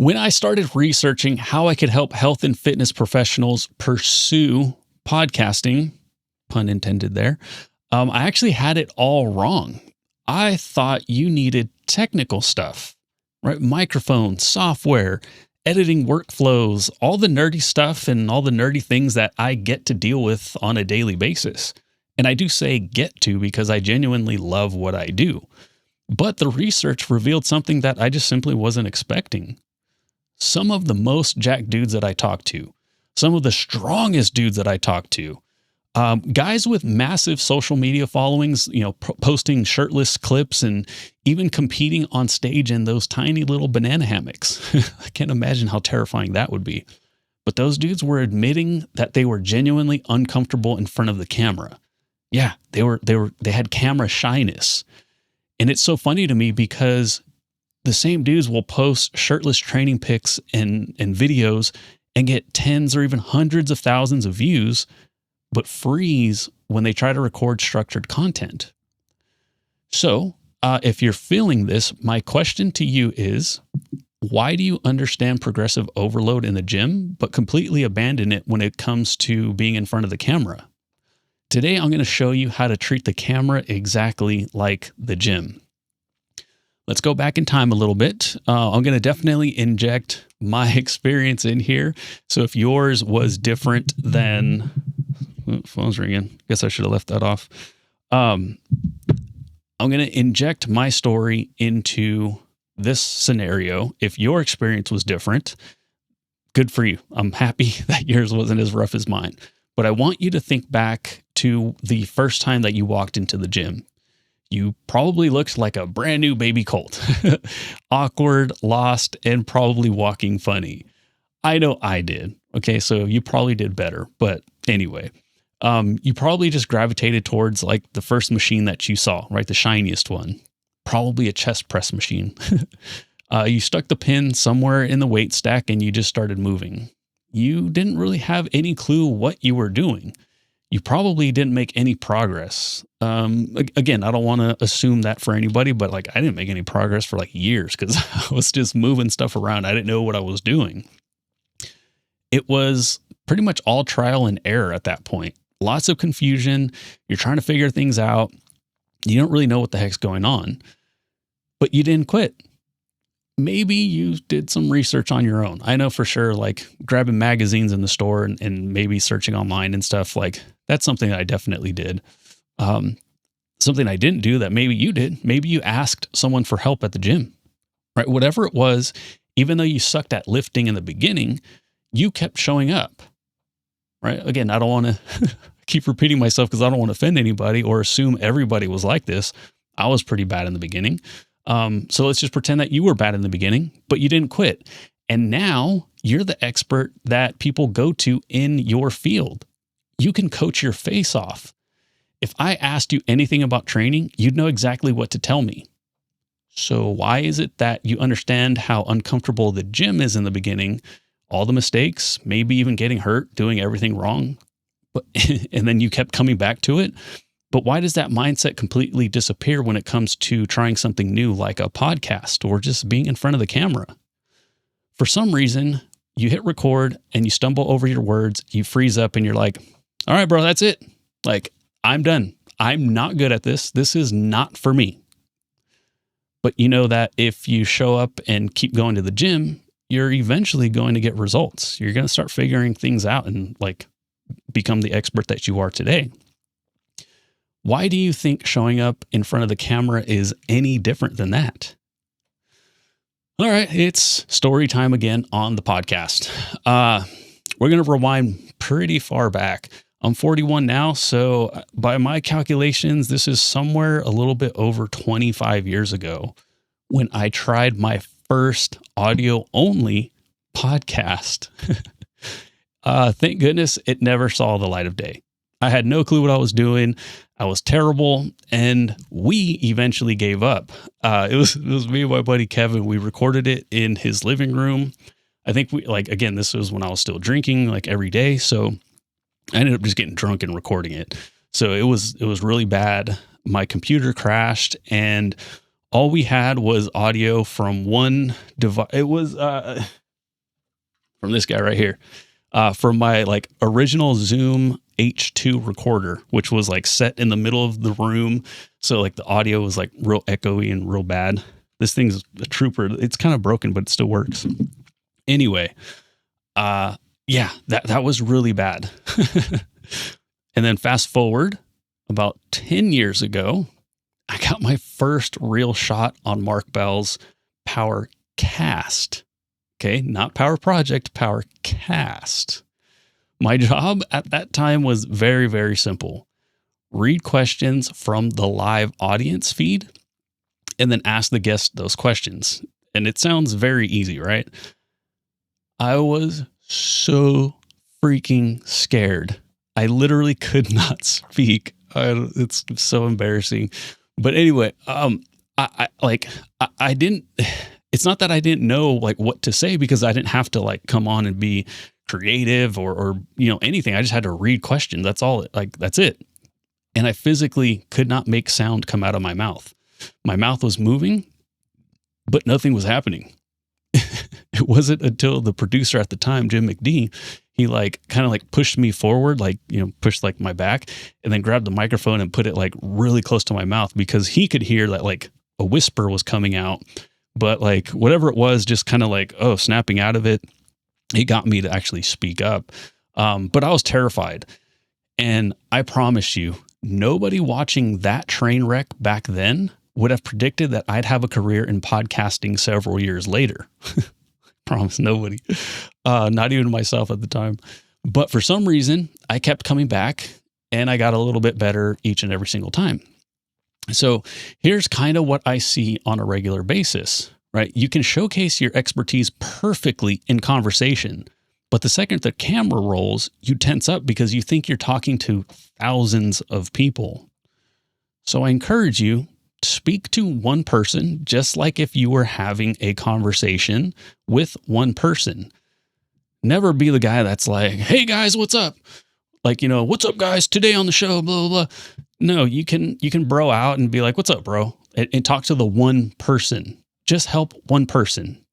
When I started researching how I could help health and fitness professionals pursue podcasting, pun intended there, I actually had it all wrong. I thought you needed technical stuff, right? Microphones, software, editing workflows, all the nerdy stuff and all the nerdy things that I get to deal with on a daily basis. And I do say get to because I genuinely love what I do. But the research revealed something that I just simply wasn't expecting. Some of the most jacked dudes that I talk to, some of the strongest dudes that I talk to, guys with massive social media followings, posting shirtless clips and even competing on stage in those tiny little banana hammocks. I can't imagine how terrifying that would be. But those dudes were admitting that they were genuinely uncomfortable in front of the camera. Yeah, they had camera shyness. And it's so funny to me because the same dudes will post shirtless training pics and videos and get tens or even hundreds of thousands of views, but freeze when they try to record structured content. So if you're feeling this, my question to you is, why do you understand progressive overload in the gym, but completely abandon it when it comes to being in front of the camera? Today, I'm going to show you how to treat the camera exactly like the gym. Let's go back in time a little bit. I'm going to definitely inject my experience in here. So if yours was different than... phone's ringing. Guess I should have left that off. I'm going to inject my story into this scenario. If your experience was different, good for you. I'm happy that yours wasn't as rough as mine. But I want you to think back to the first time that you walked into the gym. You probably looked like a brand new baby colt, awkward, lost, and probably walking funny. I know I did. Okay, so you probably did better. But anyway, you probably just gravitated towards like the first machine that you saw, right? The shiniest one, probably a chest press machine. You stuck the pin somewhere in the weight stack and you just started moving. You didn't really have any clue what you were doing. You probably didn't make any progress. Again, I don't want to assume that for anybody, but like I didn't make any progress for like years because I was just moving stuff around. I didn't know what I was doing. It was pretty much all trial and error at that point. Lots of confusion. You're trying to figure things out. You don't really know what the heck's going on, but you didn't quit. Maybe you did some research on your own. I know for sure, like grabbing magazines in the store and maybe searching online and stuff, like that's something that I definitely did. Something I didn't do that maybe you did. Maybe you asked someone for help at the gym, right? Whatever it was, even though you sucked at lifting in the beginning, you kept showing up, right? Again, I don't want to keep repeating myself because I don't want to offend anybody or assume everybody was like this. I was pretty bad in the beginning. So let's just pretend that you were bad in the beginning, but you didn't quit. And now you're the expert that people go to in your field. You can coach your face off. If I asked you anything about training, you'd know exactly what to tell me. So why is it that you understand how uncomfortable the gym is in the beginning, all the mistakes, maybe even getting hurt, doing everything wrong, but and then you kept coming back to it? But why does that mindset completely disappear when it comes to trying something new like a podcast or just being in front of the camera? For some reason, you hit record and you stumble over your words, you freeze up and you're like, all right, bro, that's it. Like, I'm done. I'm not good at this. This is not for me. But you know that if you show up and keep going to the gym, you're eventually going to get results. You're going to start figuring things out and like become the expert that you are today. Why do you think showing up in front of the camera is any different than that? All right, it's story time again on the podcast. We're going to rewind pretty far back. I'm 41 now, so by my calculations, this is somewhere a little bit over 25 years ago when I tried my first audio-only podcast. Thank goodness it never saw the light of day. I had no clue what I was doing. I was terrible, and we eventually gave up. It was me and my buddy Kevin. We recorded it in his living room. I think again, this was when I was still drinking like every day. So I ended up just getting drunk and recording it. So it was really bad. My computer crashed, and All we had was audio from one device. It was from this guy right here, from my like original Zoom H2 recorder, which was like set in the middle of the room. So like the audio was like real echoey and real bad. This thing's a trooper. It's kind of broken, but it still works. Anyway, yeah, that was really bad. And then fast forward about 10 years ago, I got my first real shot on Mark Bell's Powercast. Okay, not Power Project, Powercast. My job at that time was very, very simple. Read questions from the live audience feed and then ask the guest those questions. And it sounds very easy, right? I was so freaking scared. I literally could not speak. It's so embarrassing. But anyway, I didn't, it's not that I didn't know like what to say, because I didn't have to like come on and be creative or you know, anything. I just had to read questions. That's all, like, that's it. And I physically could not make sound come out of my mouth. My mouth was moving, but nothing was happening. It wasn't until the producer at the time, Jim McD, he like kind of like pushed me forward, like, you know, pushed like my back, and then grabbed the microphone and put it like really close to my mouth, because he could hear that like a whisper was coming out, but like whatever it was, just kind of like, oh, snapping out of it. It got me to actually speak up. But I was terrified. And I promise you, nobody watching that train wreck back then would have predicted that I'd have a career in podcasting several years later. Promise nobody, not even myself at the time. But for some reason, I kept coming back and I got a little bit better each and every single time. So here's kind of what I see on a regular basis, right? You can showcase your expertise perfectly in conversation, but the second the camera rolls, you tense up because you think you're talking to thousands of people. So I encourage you, speak to one person, just like if you were having a conversation with one person. Never be the guy that's like, hey guys, what's up? Like, you know, what's up guys, today on the show, blah, blah, blah. No, you can bro out and be like, what's up, bro? And talk to the one person. Just help one person,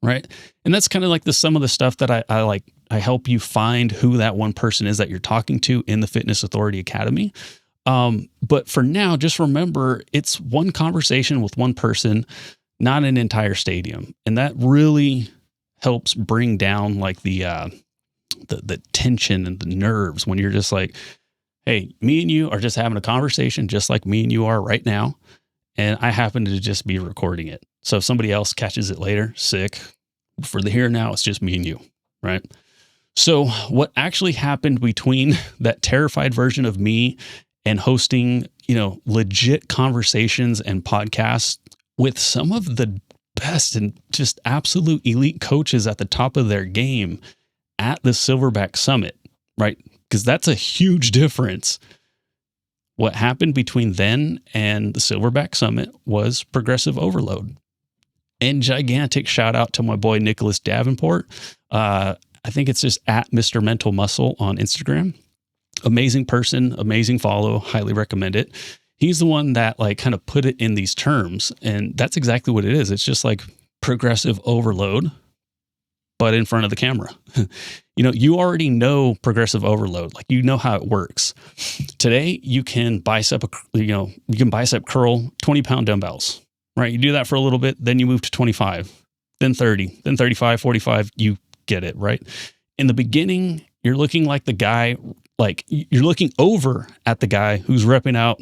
right? And that's kind of like some of the stuff that I help you find who that one person is that you're talking to in the Fitness Authority Academy. But for now, just remember, it's one conversation with one person, not an entire stadium. And that really helps bring down like the tension and the nerves when you're just like, hey, me and you are just having a conversation just like me and you are right now. And I happen to just be recording it. So if somebody else catches it later, sick. For the here and now, it's just me and you, right? So what actually happened between that terrified version of me and hosting, you know, legit conversations and podcasts with some of the best and just absolute elite coaches at the top of their game at the Silverback Summit, right? Because that's a huge difference. What happened between then and the Silverback Summit was progressive overload. And gigantic shout out to my boy Nicholas Davenport. I think it's just at Mr. Mental Muscle on Instagram. Amazing person, amazing follow, highly recommend it. He's the one that like kind of put it in these terms, and that's exactly what it is. It's just like progressive overload, but in front of the camera. You know, you already know progressive overload, like you know how it works. Today, you can bicep curl 20-pound dumbbells, right? You do that for a little bit, then you move to 25, then 30, then 35, 45, you get it, right? In the beginning, you're looking like the guy, like you're looking over at the guy who's repping out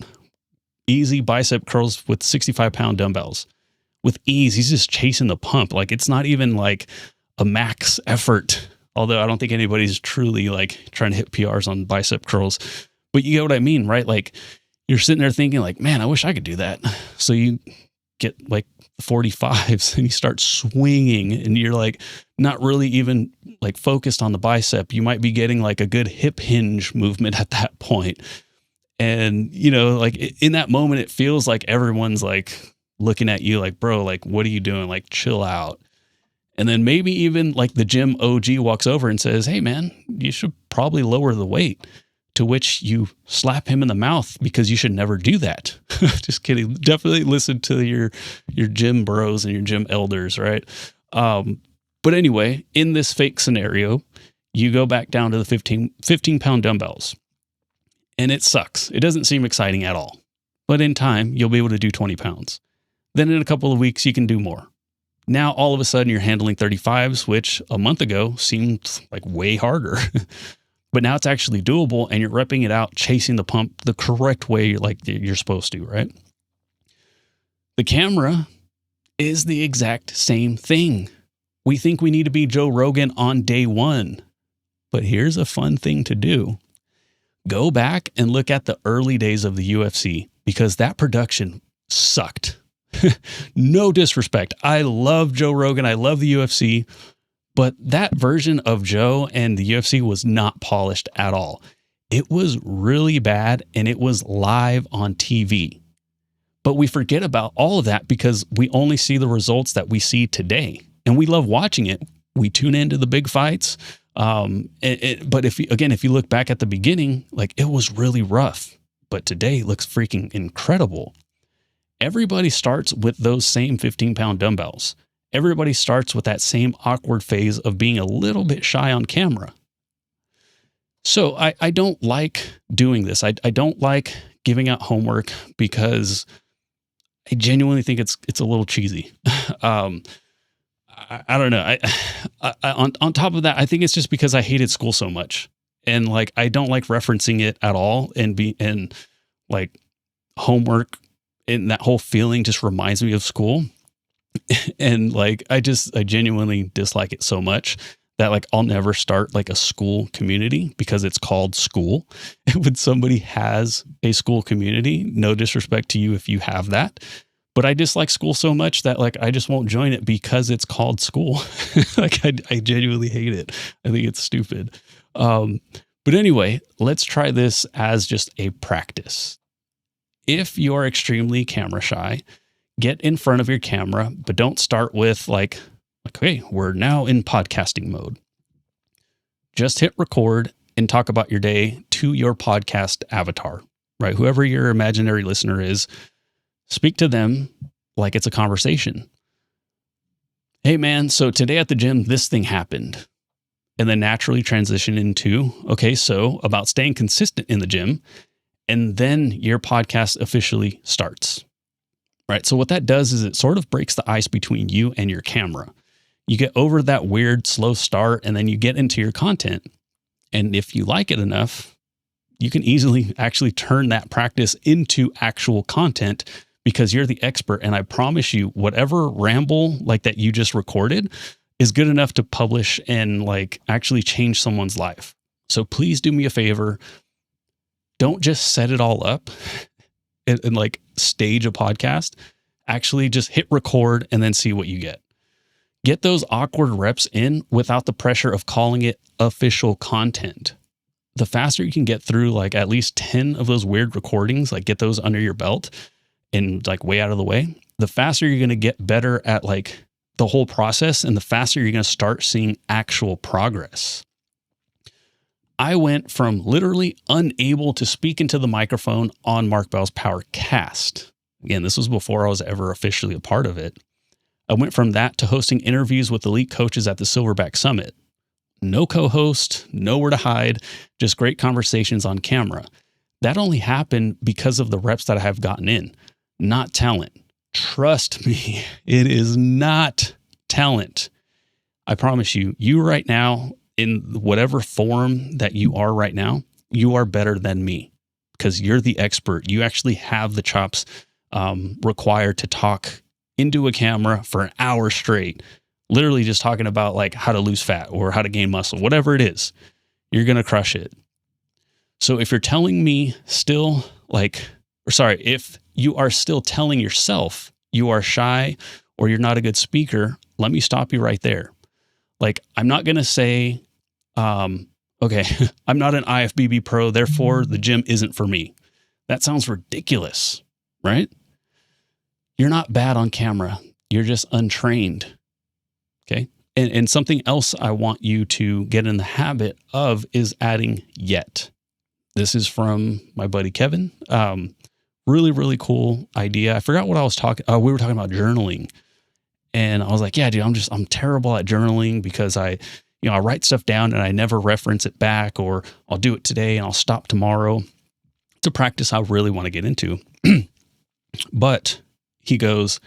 easy bicep curls with 65-pound dumbbells. With ease, he's just chasing the pump. Like it's not even like a max effort. Although I don't think anybody's truly like trying to hit PRs on bicep curls, but you get what I mean, right? Like you're sitting there thinking like, man, I wish I could do that. So you get like 45s and you start swinging and you're like not really even like focused on the bicep. You might be getting like a good hip hinge movement at that point. And, you know, like in that moment, it feels like everyone's like looking at you like, bro, like, what are you doing? Like, chill out. And then maybe even like the gym OG walks over and says, hey man, you should probably lower the weight. To which you slap him in the mouth because you should never do that. Just kidding. Definitely listen to your gym bros and your gym elders, right? But anyway, in this fake scenario, you go back down to the 15 pound dumbbells, and it sucks. It doesn't seem exciting at all. But in time, you'll be able to do 20 pounds. Then in a couple of weeks, you can do more. Now, all of a sudden, you're handling 35s, which a month ago seemed like way harder. But now it's actually doable, and you're repping it out, chasing the pump the correct way like you're supposed to, right? The camera is the exact same thing. We think we need to be Joe Rogan on day one. But here's a fun thing to do. Go back and look at the early days of the UFC, because that production sucked. No disrespect. I love Joe Rogan. I love the UFC. But that version of Joe and the UFC was not polished at all. It was really bad, and it was live on TV. But we forget about all of that because we only see the results that we see today. And we love watching it. We tune into the big fights. But if you look back at the beginning, like, it was really rough. But today it looks freaking incredible. Everybody starts with those same 15-pound dumbbells. Everybody starts with that same awkward phase of being a little bit shy on camera. So I don't like doing this. I don't like giving out homework because I genuinely think it's a little cheesy. I don't know. On top of that, I think it's just because I hated school so much, and like I don't like referencing it at all, and like homework and that whole feeling just reminds me of school. And like, I genuinely dislike it so much that like, I'll never start like a school community because it's called school. And when somebody has a school community, no disrespect to you if you have that, but I dislike school so much that like, I just won't join it because it's called school. Like I genuinely hate it. I think it's stupid. But anyway, let's try this as just a practice. If you're extremely camera shy, get in front of your camera, but don't start with like, okay, we're now in podcasting mode. Just hit record and talk about your day to your podcast avatar, right? Whoever your imaginary listener is, speak to them like it's a conversation. Hey man, so today at the gym, this thing happened. And then naturally transition into, okay, so about staying consistent in the gym. And then your podcast officially starts. Right. So what that does is it sort of breaks the ice between you and your camera. You get over that weird, slow start, and then you get into your content. And if you like it enough, you can easily actually turn that practice into actual content because you're the expert. And I promise you, whatever ramble like that you just recorded is good enough to publish and like actually change someone's life. So please do me a favor. Don't just set it all up and like stage a podcast. Actually just hit record and then see what you get. Get those awkward reps in without the pressure of calling it official content. The faster you can get through like at least 10 of those weird recordings, like get those under your belt and like way out of the way, the faster you're going to get better at like the whole process, and the faster you're going to start seeing actual progress. I went from literally unable to speak into the microphone on Mark Bell's Powercast. Again, this was before I was ever officially a part of it. I went from that to hosting interviews with elite coaches at the Silverback Summit. No co-host, nowhere to hide, just great conversations on camera. That only happened because of the reps that I have gotten in, not talent. Trust me, it is not talent. I promise you, you right now, in whatever form that you are right now, you are better than me because you're the expert. You actually have the chops required to talk into a camera for an hour straight, literally just talking about like how to lose fat or how to gain muscle, whatever it is, you're going to crush it. So if you're telling me still if you are still telling yourself you are shy or you're not a good speaker, let me stop you right there. Like, I'm not going to say, okay, I'm not an IFBB pro, therefore the gym isn't for me. That sounds ridiculous, right? You're not bad on camera. You're just untrained. Okay. And something else I want you to get in the habit of is adding yet. This is from my buddy Kevin. Really, really cool idea. I forgot what I was talking. We were talking about journaling, and I was like, yeah, dude, I'm terrible at journaling because I write stuff down and I never reference it back, or I'll do it today and I'll stop tomorrow. It's a practice I really want to get into. But he goes,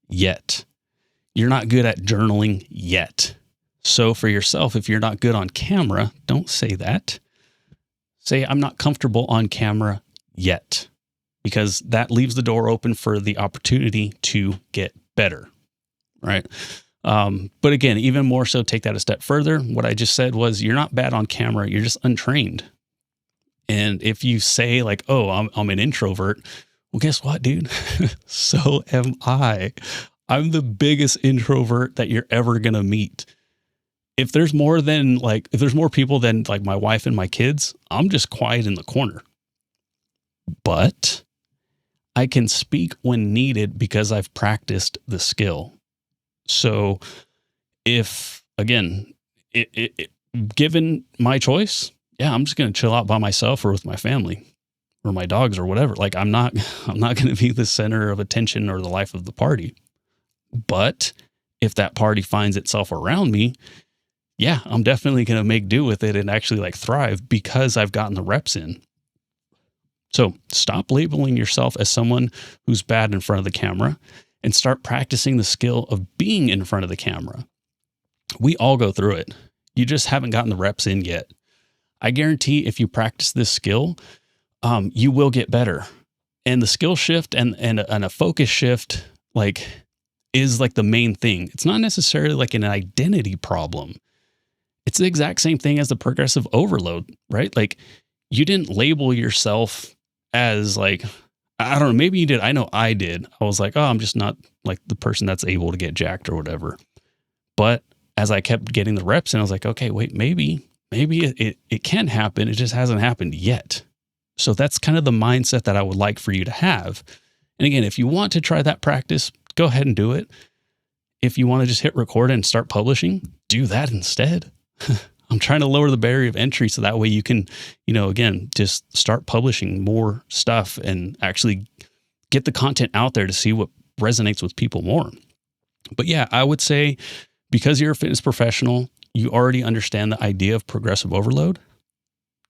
yet. You're not good at journaling yet. So for yourself, if you're not good on camera, don't say that. Say, I'm not comfortable on camera yet, because that leaves the door open for the opportunity to get better, right? But again, even more so, take that a step further. What I just said was, you're not bad on camera. You're just untrained. And if you say like, oh, I'm an introvert, well, guess what, dude? So am I. I'm the biggest introvert that you're ever going to meet. If there's more people than like my wife and my kids, I'm just quiet in the corner. But I can speak when needed because I've practiced the skill. So if, again, given my choice, yeah, I'm just going to chill out by myself or with my family or my dogs or whatever. Like I'm not going to be the center of attention or the life of the party. But if that party finds itself around me, yeah, I'm definitely going to make do with it and actually like thrive because I've gotten the reps in. So stop labeling yourself as someone who's bad in front of the camera and start practicing the skill of being in front of the camera. We all go through it. You just haven't gotten the reps in yet. I guarantee if you practice this skill, you will get better. And the skill shift and a focus shift is like the main thing. It's not necessarily like an identity problem. It's the exact same thing as the progressive overload, right? Like you didn't label yourself as like, I don't know, maybe you did. I know I did. I was like, oh, I'm just not like the person that's able to get jacked or whatever. But as I kept getting the reps in, I was like, okay, wait, maybe it can happen. It just hasn't happened yet. So that's kind of the mindset that I would like for you to have. And again, if you want to try that practice, go ahead and do it. If you want to just hit record and start publishing, do that instead. I'm trying to lower the barrier of entry so that way you can, again, just start publishing more stuff and actually get the content out there to see what resonates with people more. But yeah, I would say because you're a fitness professional, you already understand the idea of progressive overload.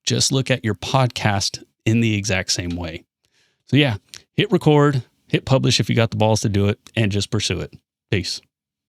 Just look at your podcast in the exact same way. So yeah, hit record, hit publish if you got the balls to do it, and just pursue it. Peace.